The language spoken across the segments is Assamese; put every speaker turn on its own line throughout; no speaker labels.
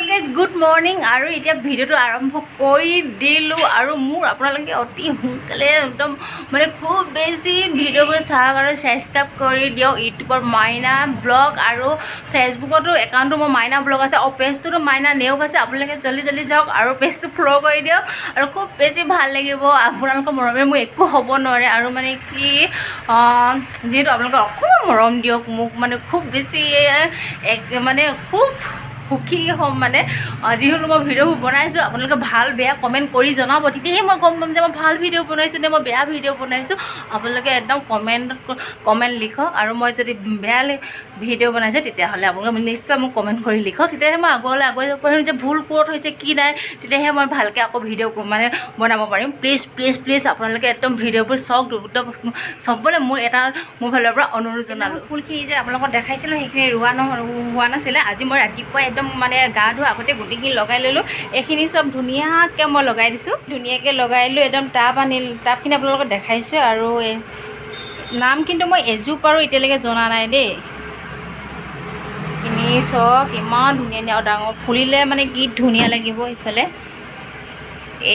गुड मर्निंग और इतना भिडिओ आरम्भ कर दिलूँ और मोर अपने अति सोनकाले एकदम मैं खूब बेसि भिडिओ चाहक और सब्सक्राइब कर दियक यूट्यूबर माइना ब्लग और फेसबुकतो एकाउंट मोर माइना ब्लग आछे और पेजतो माइना नेउक आछे आपलोके जल्दी जल्दी जाओ और पेजतो फलो कर दियक और खूब बेसि भाल लागिब आपनलोকৰ मरमे मोर एकো হ'ব নোৱাৰে और माने कि जेहेतु आपनलोকে অকমান मरम दियक मोक माने खूब बेसि माने खूब সুখী হম মানে যিহেতু মই ভিডিঅ'বোৰ বনাইছোঁ আপোনালোকে ভাল বেয়া কমেণ্ট কৰি জনাব তেতিয়াহে মই গম পাম যে মই ভাল ভিডিঅ' বনাইছোঁ নে মই বেয়া ভিডিঅ' বনাইছোঁ আপোনালোকে একদম কমেণ্ট লিখক আৰু মই যদি বেয়া ভিডিঅ' বনাইছে তেতিয়াহ'লে আপোনালোকে নিশ্চয় মোক কমেণ্ট কৰি লিখক তেতিয়াহে মই আগলৈ আগুৱাই যাব পাৰিম যে ভুল ক'ত হৈছে কি নাই তেতিয়াহে মই ভালকৈ আকৌ ভিডিঅ' মানে বনাব পাৰিম প্লিজ আপোনালোকে একদম ভিডিঅ'বোৰ চাওক চবলৈ মোৰ ফালৰ পৰা অনুৰোধ জনালোঁ ফুলখিনি যে আপোনালোকক দেখাইছিলোঁ সেইখিনি হোৱা নাছিলে আজি মই ৰাতিপুৱা एकदम माने गा धोआ आगते गुटिखिनि लगाई ललो एखिनि सब धुनियाके मैं लगाई दिसो धुनियाके लगाई लो एकदम टापखिनि आपलोকক देखाइছো আৰু नाम किन्तु मैं एजुप आरो इतेलेके जना नाइ दे किनि सक इमान धुनिया डाঙर फुलिले माने की धुनिया লাগিব इफाले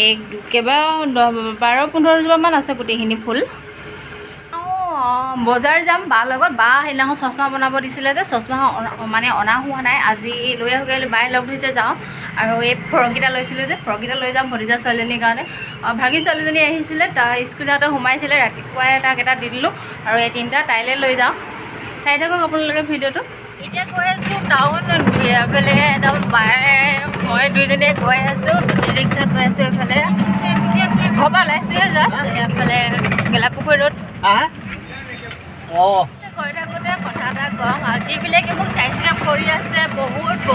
एक केबा 12-15 जुबा मान আছে गुटिखिनि फुल बजार जाम बा लगत बा हेनाखो चश्मा बनाब दिছিলে যে चश्मा माने अना हुआ नाइ আজি লৈ আহিলে बाय लग धरिছে যাওঁ আৰু এই ফ্ৰকগিটা লৈছিলে যে ফ্ৰকগিটা লৈ যাম ভতিজা ছোৱালীজনীৰ কাৰণে ভাগী ছোৱালীজনী আহিছিলে তা স্কুল যাওঁতে সোমাইছিলে ৰাতিপুৱা এটা দি দিলোঁ আৰু এই তিনিটা তাইলে লৈ যাওঁ চাই থাকক আপোনালোকে ভিডিঅ'টো এতিয়া গৈ আছোঁ টাউন এফালে একদম বাই মই দুইজনীয়ে গৈ আছোঁ ৰিক্সাত গৈ আছোঁ এফালে ঘৰপৰা ওলাইছোঁহে জাষ্ট এফালে গেলাপুখুৰী ৰোড কৈ থাকোঁতে কথা এটা কওঁ যিবিলাকে মোক ছাবস্ক্ৰাইব কৰি আছে বহুত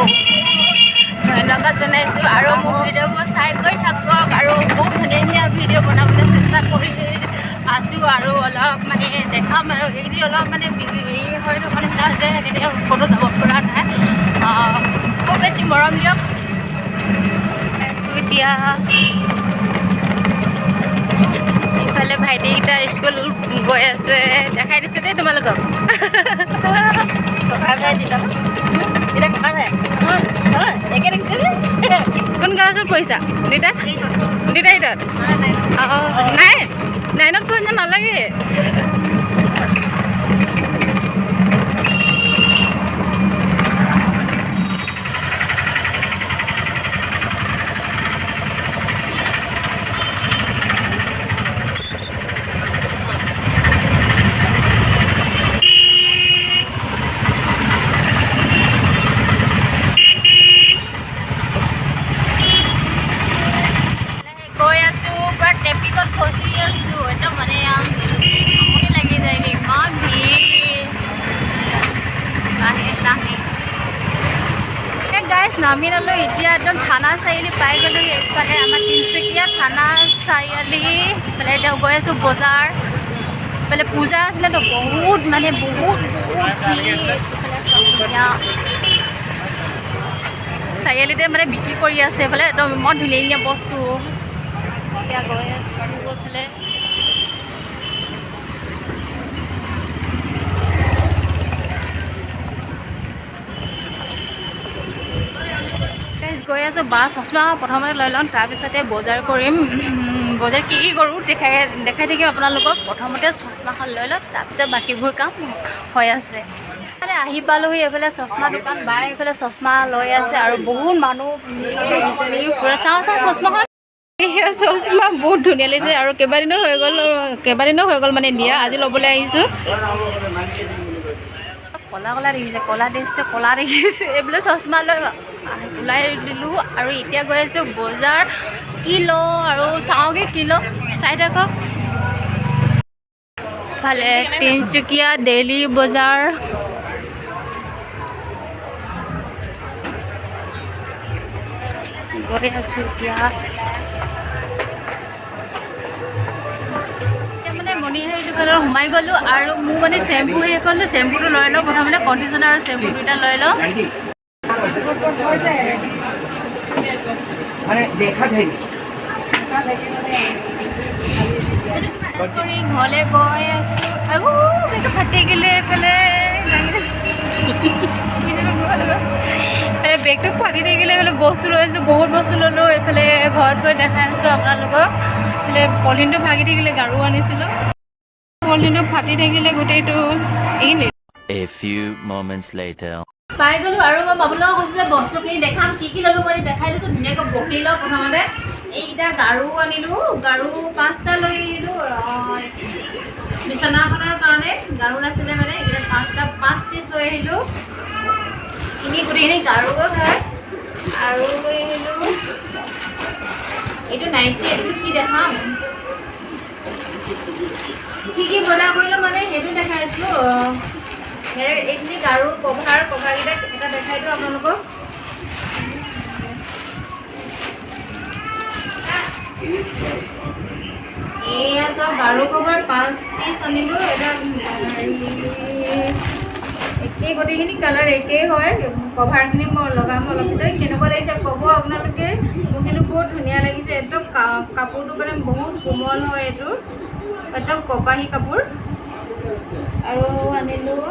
ধন্যবাদ জনাইছোঁ আৰু মোৰ ভিডিঅ'বোৰ চাই গৈ থাকক আৰু বহুত ধুনীয়া ভিডিঅ' বনাবলৈ চেষ্টা কৰি আছোঁ আৰু অলপ মানে দেখাম আৰু এইখিনি অলপ মানে হেৰি হৈ থকা নিচিনা হৈছে সেইকাৰণে ক'তো যাব পৰা নাই খুব বেছি মৰম দিয়ক এতিয়া इफाले भाइटीकेइटा स्कुल गई आछे देखाई दिसे दे तुम्हालोকক कोन क्लासत पढिছা दुइटा इटात नाइনত पढिব नालागे नामी लो इतना एकदम थाना चारिआली पाई गलो इफाले आम तिनचुकिया थाना चारिआली इफाले गई आसो बजार इफाले पूजा आছিলে तो बहुत माने बहुत चारिआलिते माने बिक्री कर इफाले एकदम इमान धुनिया बस्तु गई आसो गई आसो बा चश्मा प्रथमते लै लम तारपिछते बजार करिम बजार की करूँ देखाई থাকিম আপোনালোকক प्रथमते चश्माখন लै लम तारपिছত बाकीবোৰ কাম হৈ আছে মানে আহি পালোহি এফালে चश्मा দোকান বাই এফালে चश्मा লৈ আছে আৰু বহুত মানুহ পুৰা চাওঁ चश्माখন चश्मा बहुत धुनिया লাগিছে আৰু কেইবাদিনো হৈ গ'ল মানে দিয়া আজি ল'বলৈ আহিছোঁ कला कला देखिसे कला देखिसे कला देखिसे एबले चश्मा लै उलाई दिलूँ और इतना गई आसो बजार कि लो और चाओगे कि लो चाई थाকক भाले तिनचुकिया डेली बजार गई आसो क्या मणिहारी दোकान सोमाई गलो और मोर माने शेम्पू शेम्पूटो लै लो प्रथमते कन्डिशनार और शेम्पू दुटा लै लो घरले गई आसो फाटी गले বেগটো ফাটি থাকিলে বোলে বস্তু লৈ আছিলোঁ, বহুত বস্তু ল'লোঁ। এইফালে ঘৰত গৈ দেখাই আছোঁ আপোনালোকক। এইফালে পলিথিনটো ভাগি থাকিলে, গাৰু আনিছিলোঁ, পলিথিনটো ফাটি থাকিলে গোটেইটো। এইখিনি
A few moments later.
পাই গ'লোঁ আৰু মই আপোনালোকক কৈছোঁ যে বস্তুখিনি দেখাম, কি ল'লোঁ মই দেখাই দিছোঁ। ধুনীয়াকৈ বহি লওঁ। প্ৰথমতে এইকেইটা গাৰু আনিলোঁ, গাৰু 5টা লৈ আহিলোঁ। বিচনাখনৰ কাৰণে গাৰু নাছিলে মানে, এইকেইটা 5 পিচ লৈ আহিলোঁ। গোটেইখিনি গাৰুৱে হয়। আৰু লৈ আহিলোঁ এইটো নাইটি। এইটো কি দেখাম, কি বজাৰ কৰিলোঁ মানে সেইটো দেখাইছোঁ। এইখিনি গাৰুৰ কভাৰকেইটা এটা দেখাই দিওঁ আপোনালোকক। এয়া চব গাৰু কভাৰ 5 পিচ আনিলোঁ। এটা একেই, গোটেইখিনি কালাৰ একেই হয়। কভাৰখিনি মই লগাম অলপ পিছত। কেনেকুৱা লাগিছে ক'ব আপোনালোকে। মোৰ কিন্তু বহুত ধুনীয়া লাগিছে। একদম কাপোৰটো মানে বহুত কোমল হয়, এইটো একদম কপাহী কাপোৰ। আৰু আনিলোঁ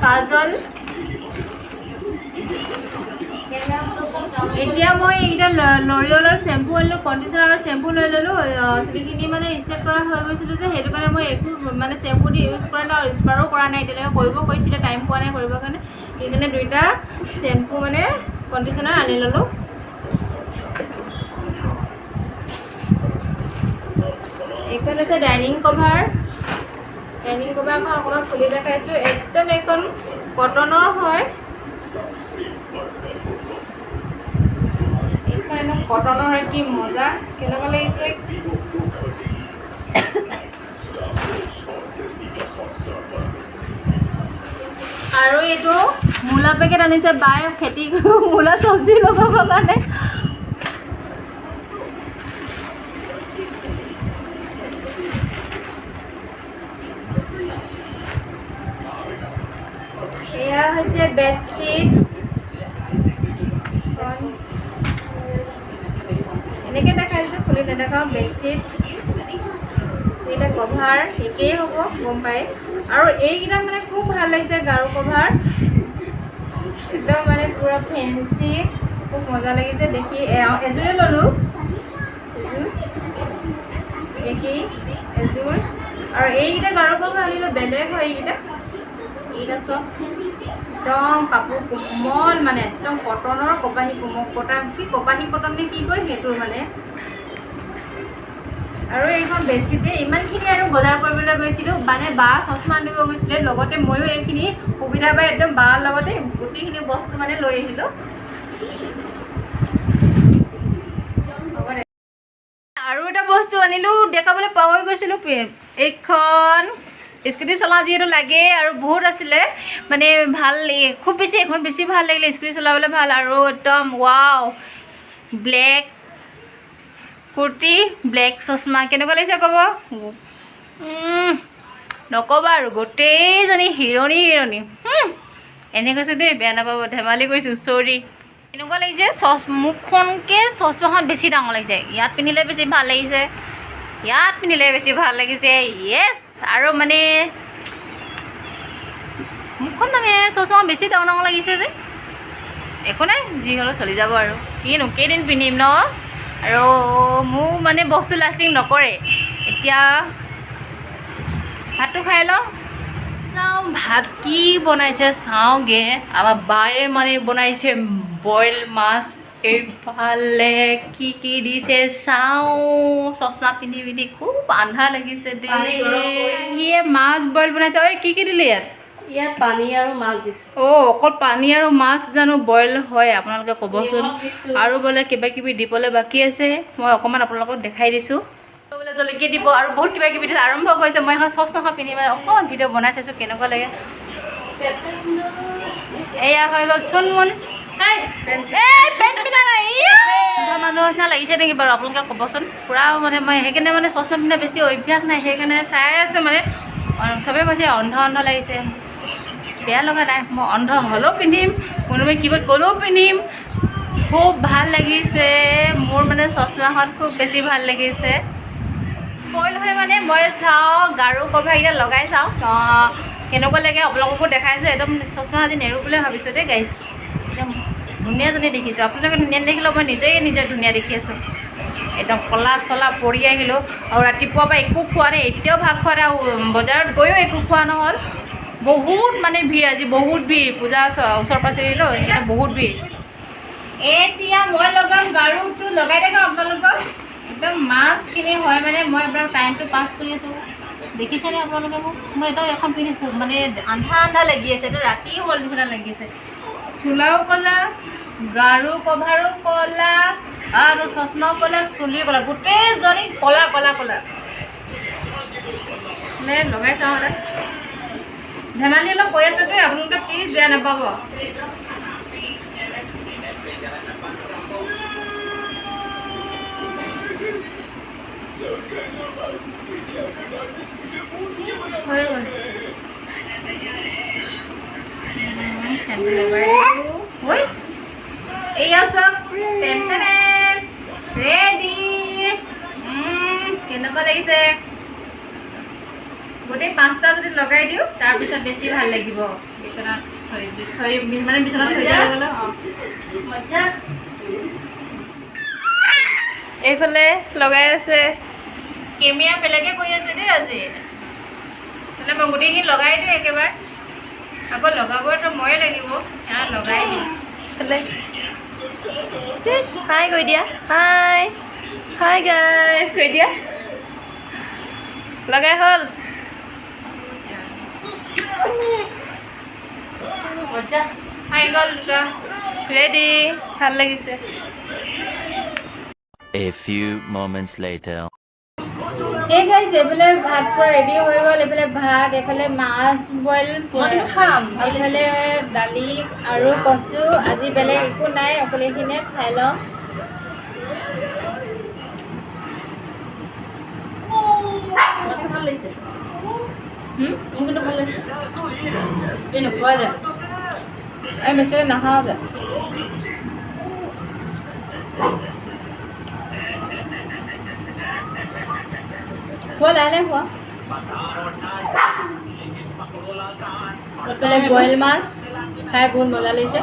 কাজল। এতিয়া মই এইকেইটা লৰিয়েলৰ চেম্পু আনিলোঁ, কণ্ডিশ্যনাৰ আৰু চেম্পু লৈ ল'লোঁ। চুলিখিনি মানে ষ্টেট কৰা হৈ গৈছিলোঁ যে, সেইটো কাৰণে মই একো মানে চেম্পু দি ইউজ কৰা নাই আৰু স্পাৰো কৰা নাই এতিয়ালৈকে। কৰিব কৈছিলে, টাইম পোৱা নাই কৰিবৰ কাৰণে। সেইকাৰণে 2টা চেম্পু মানে কণ্ডিশ্যনাৰ আনি ল'লোঁ। এইখন হৈছে ডাইনিং কভাৰ। ডাইনিং কভাৰখন অকণমান খুলি দেখাইছোঁ। একদম এইখন কটনৰ হয়। এইখন কটনৰ হয়, কি মজা, কেনেকুৱা লাগিছে। আৰু এইটো মূলা পেকেট আনিছে বায়ে, খেতি মূলা চব্জি লগাবৰ কাৰণে। এয়া হৈছে বেডশ্বীট। এনেকৈ দেখাই দিছোঁ, খুলি নেদেখাওঁ। বেডশ্বীট, এইটা কভাৰ একেই হ'ব, গম পায়। আৰু এইকেইটা মানে খুব ভাল লাগিছে গাৰু কভাৰ, একদম মানে পূৰা ফেঞ্চি, খুব মজা লাগিছে দেখি। এযোৰে ল'লোঁ, একেই এযোৰ। আৰু এইকেইটা গাৰু কভাৰ আনিলোঁ, বেলেগ হয় এইকেইটা চব একদম কাপোৰ কোমল, মানে একদম কটনৰ, কপাহী কপাহী কটন নে কি কয় সেইটো মানে। আৰু এইখন বেডশ্বীটে ইমানখিনি আৰু বজাৰ কৰিবলৈ গৈছিলোঁ, মানে বা চশমা আনিব গৈছিলে লগতে। ময়ো এইখিনি সুবিধা পাই একদম বাৰ লগতে গোটেইখিনি বস্তু মানে লৈ আহিলোঁ। আৰু এটা বস্তু আনিলোঁ, দেখাবলৈ পাহৰি গৈছিলোঁ। এইখন স্কুটি চলাওঁ যিহেতু লাগে আৰু বহুত আছিলে মানে ভাল, খুব বেছি এখন বেছি ভাল লাগিলে, স্কুটি চলাবলৈ ভাল। আৰু একদম ৱাও, ব্লেক কুৰ্তি, ব্লেক চশমা, কেনেকুৱা লাগিছে ক'ব। নক'বা আৰু, গোটেইজনী হিৰণী। এনে কৈছোঁ দেই, বেয়া নাপাব, ধেমালি কৰিছোঁ, চৰি। এনেকুৱা লাগিছে মুখখনকৈ চশমাখন বেছি ডাঙৰ লাগিছে। ইয়াত পিন্ধিলে বেছি ভাল লাগিছে, ইয়াত পিন্ধিলে বেছি ভাল লাগিছে। য়েছ। আৰু মানে মুখখন মানে চশমা বেছি ডাঙৰ লাগিছে যে, একো নাই, যি হ'লেও চলি যাব আৰু। কিনো কেইদিন পিন্ধিম ন। আৰু মোৰ মানে বস্তু লাষ্টিং নকৰে। এতিয়া ভাতটো খাই লওঁ। ভাত কি বনাইছে চাওঁগৈ। আমাৰ বায়ে মানে বনাইছে বইল মাছ। এইফালে কি দিছে চাওঁ। চশমা পিন্ধি খুব আন্ধাৰ লাগিছে দেই। সিয়ে মাছ বইল বনাইছে। ঐ কি দিলে ইয়াত?
পানী আৰু মাছ দিছে।
অকল পানী আৰু মাছ জানো বইল হয়? আপোনালোকে ক'বচোন। আৰু বোলে কিবাকিবি দিবলৈ বাকী আছে, মই অকণমান আপোনালোকক দেখাই দিছোঁ। বোলে জলকীয়া দিব আৰু বহুত কিবাকিবি দিছে। আৰম্ভ কৰিছে। মই এখন চশমা পিন্ধি মানে অকণমান ভিডিঅ' বনাই চাইছোঁ, কেনেকুৱা লাগে। এয়া হৈ গ'ল চুনমুন। মানুহৰ নিচিনা লাগিছে নেকি বাৰু? আপোনালোকে ক'বচোন। পূৰা মানে মই সেইকাৰণে মানে চশমা পিন্ধা বেছি অভ্যাস নাই, সেইকাৰণে চাই আছোঁ মানে। চবেই কৈছে অন্ধ লাগিছে। বেয়া লগা নাই, মই অন্ধ হ'লেও পিন্ধিম, কোনোবাই কিবা ক'লেও পিন্ধিম। খুব ভাল লাগিছে মোৰ মানে চশমাখন, খুব বেছি ভাল লাগিছে। বইল হয় মানে মই চাওঁ, গাৰু কভাৰকেইটা লগাই চাওঁ, কেনেকুৱা লাগে আপোনালোককো দেখাইছোঁ একদম চশমা আজি নেৰোঁ বুলি ভাবিছোঁ দেই গাইছ একদম ধুনীয়াজনী দেখিছোঁ আপোনালোকে ধুনীয়া দেখিলেও মই নিজে ধুনীয়া দেখি আছোঁ একদম কলা চলা পৰি আহিলোঁ আৰু ৰাতিপুৱাৰ পৰা একো খোৱা নাই এতিয়াও ভাত খোৱা নাই আৰু বজাৰত গৈও একো খোৱা নহ'ল বহুত মানে ভিৰ আজি বহুত ভিৰ পূজা ওচৰ পাছৰিলোঁ সেইকাৰণে বহুত ভিৰ এতিয়া মই লগাম গাৰুটো লগাই থাকোঁ আপোনালোকক একদম মাছখিনি হয় মানে মই আপোনাৰ টাইমটো পাছ কৰি আছোঁ দেখিছেনে আপোনালোকে মোক মই একদম এখন পিন্ধি মানে আন্ধা লাগি আছে এইটো ৰাতি হ'ল নিচিনা লাগি আছে চোলাও ক'লা গাৰু কভাৰো ক'লা আৰু চশমাও ক'লা চুলি ক'লা গোটেইজনী ক'লা লগাই চাওঁ এটা ধেমালি অলপ কৈ আছে দেই আপোনালোকে প্লিজ বেয়া নাপাব হৈ গ'ল চেণ্ডেল লগাই দিলোঁ ঐ এইয়া চাওক টেনচন ৰেডি কেনেকুৱা লাগিছে গোটেই 5টা যদি লগাই দিওঁ তাৰপিছত বেছি ভাল লাগিব বিচনাত মানে বিচনাত থৈ দিয়া গ'লে মজা এইফালে লগাই আছে কেমেৰা বেলেগে কৈ আছে দেই আজি মানে মই গোটেইখিনি লগাই দিওঁ একেবাৰে আকৌ লগাবতো ময়ে লাগিব লগাই দিওঁ হাই কৈ দিয়া হাই গাইছ কৈ দিয়া লগাই হ'ল হাই গ'ল দুটা ৰেডি ভাল লাগিছে
A few moments later.
এই গাইছ এইফালে ভাত পুৰা ৰেডি হৈ গ'ল এইফালে ভাত এইফালে মাছ বইল খাম এইফালে দালি আৰু কচু আজি বেলেগ একো নাই অকল এইখিনিয়ে খাই লওঁ ভাল লাগিছে কিন্তু ভাল লাগিছে এই নোখোৱা যায় এই বেছিকৈ নাখাওঁ যে খোৱা লাহে খোৱা এইফালে বইল মাছ খাই বহুত মজা লাগিছে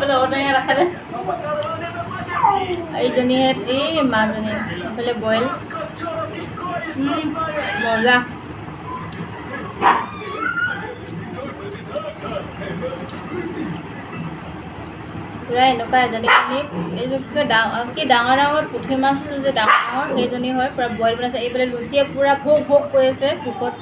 এইজনীহে এই মাজনী এইফালে বইল মজা পূৰা এনেকুৱা এজনী এই কি ডাঙৰ পুঠি মাছটো যে ডাঙৰ সেইজনী হয় পূৰা বইল বনাইছে এইফালে লুচিয়ে পূৰা ভোক কৈ আছে ভোকত